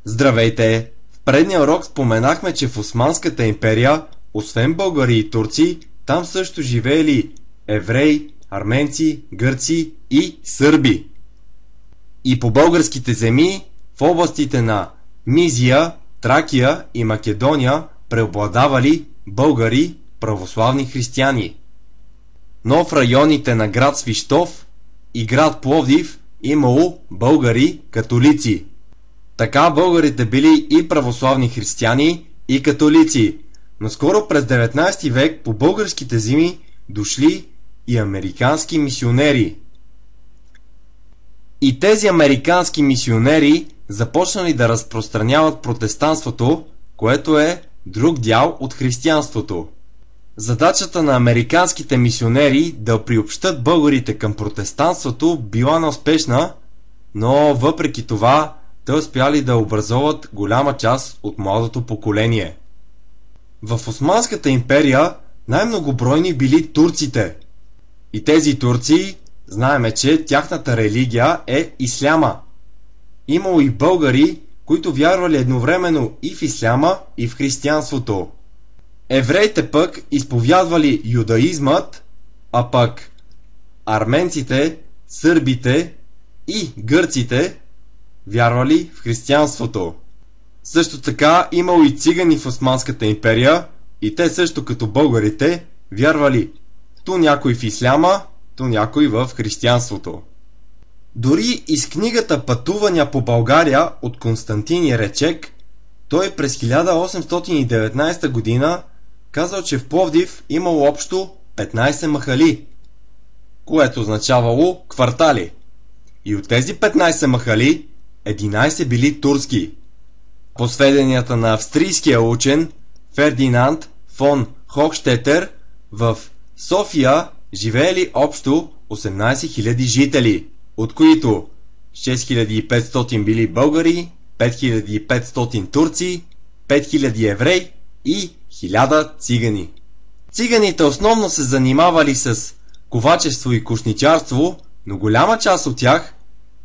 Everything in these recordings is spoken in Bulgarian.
Здравейте! В предния урок споменахме, че в Османската империя, освен българи и турци, там също живеели евреи, арменци, гърци и сърби. И по българските земи, в областите на Мизия, Тракия и Македония преобладавали българи, православни християни. Но в районите на град Свищов и град Пловдив имало българи католици. Така българите били и православни християни, и католици. Но скоро през 19 век по българските земи дошли и американски мисионери. И тези американски мисионери започнали да разпространяват протестантството, което е друг дял от християнството. Задачата на американските мисионери да приобщат българите към протестантството била неуспешна, но въпреки това те успяли да образоват голяма част от младото поколение. В Османската империя най-многобройни били турците. И тези турци, знаеме, че тяхната религия е исляма. Имало и българи, които вярвали едновременно и в исляма, и в християнството. Евреите пък изповядвали юдаизмът, а пък арменците, сърбите и гърците вярвали в християнството. Също така имало и цигани в Османската империя и те също като българите вярвали ту някой в исляма, ту някой в християнството. Дори из книгата "Пътувания по България" от Константин Яречек, той през 1819 година казал, че в Пловдив имало общо 15 махали, което означавало квартали. И от тези 15 махали 11 били турски. По сведенията на австрийския учен Фердинанд фон Хохштетер, в София живеели общо 18 000 жители, от които 6500 били българи, 5500 турци, 5000 евреи и 1000 цигани. Циганите основно се занимавали с ковачество и кошничарство, но голяма част от тях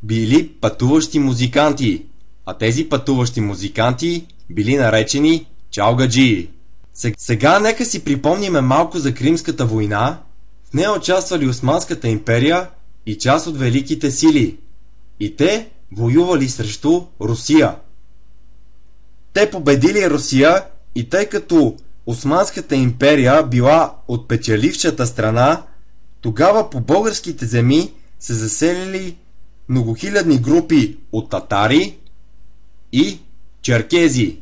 били пътуващи музиканти, а тези пътуващи музиканти били наречени чалгаджии. Сега нека си припомниме малко за Кримската война. В нея участвали Османската империя и част от великите сили. И те воювали срещу Русия. Те победили Русия и тъй като Османската империя била от печелившата страна, тогава по българските земи се заселили многохилядни групи от татари и черкези.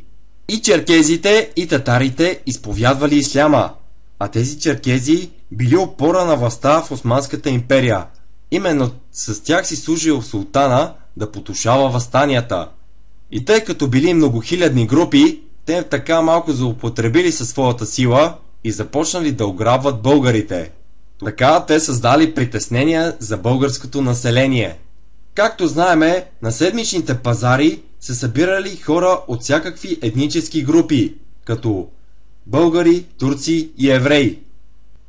И черкезите и татарите изповядвали исляма, а тези черкези били опора на властта в Османската империя. Именно с тях си служил султана да потушава въстанията. И тъй като били многохилядни групи, те така малко злоупотребили със своята сила и започнали да ограбват българите. Така те създали притеснения за българското население. Както знаеме, на седмичните пазари се събирали хора от всякакви етнически групи, като българи, турци и евреи.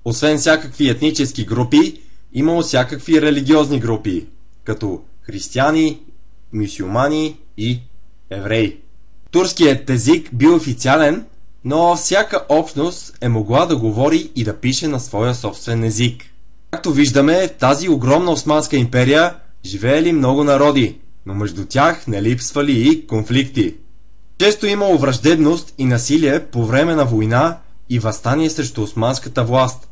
Освен всякакви етнически групи, имало всякакви религиозни групи, като християни, мюсюлмани и евреи. Турският език бил официален, но всяка общност е могла да говори и да пише на своя собствен език. Както виждаме, в тази огромна Османска империя живеели много народи, но между тях не липсвали и конфликти. Често имало враждебност и насилие по време на война и въстание срещу османската власт.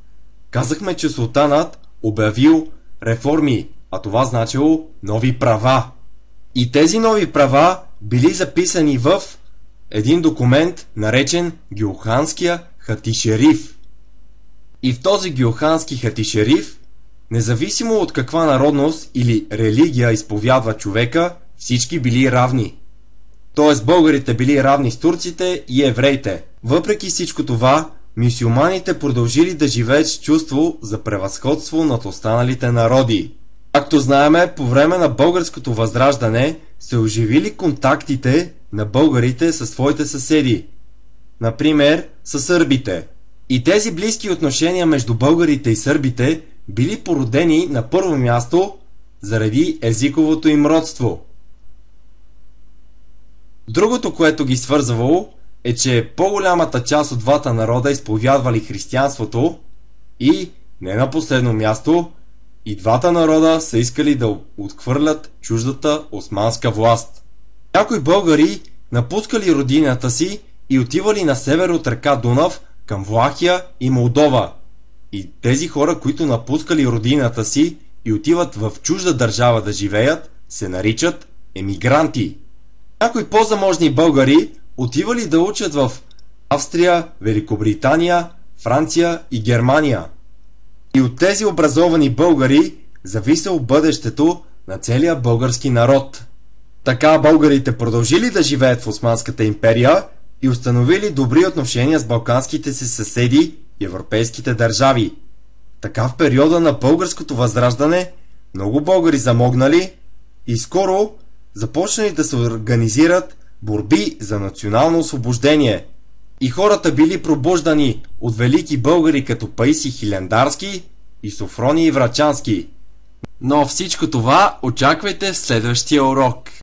Казахме, че султанът обявил реформи, а това значило нови права. И тези нови права били записани в един документ, наречен Гюлханския хатишериф. И в този Гюлхански хатишериф, независимо от каква народност или религия изповядва човека, всички били равни. Тоест българите били равни с турците и евреите. Въпреки всичко това, мюсюлманите продължили да живеят с чувство за превъзходство над останалите народи. Както знаеме, по време на българското възраждане се оживили контактите на българите със своите съседи. Например, със сърбите. И тези близки отношения между българите и сърбите били породени на първо място заради езиковото им родство. Другото, което ги свързвало, е, че по-голямата част от двата народа изповядвали християнството и, не на последно място, и двата народа са искали да отхвърлят чуждата османска власт. Някои българи напускали родината си и отивали на север от река Дунав към Влахия и Молдова. И тези хора, които напускали родината си и отиват в чужда държава да живеят, се наричат емигранти. Някои по-заможни българи отивали да учат в Австрия, Великобритания, Франция и Германия. И от тези образовани българи зависело бъдещето на целия български народ. Така българите продължили да живеят в Османската империя и установили добри отношения с балканските си съседи и европейските държави. Така в периода на българското възраждане много българи замогнали и скоро започнали да се организират борби за национално освобождение. И хората били пробуждани от велики българи като Паисий Хилендарски и Софроний Врачански. Но всичко това очаквайте в следващия урок.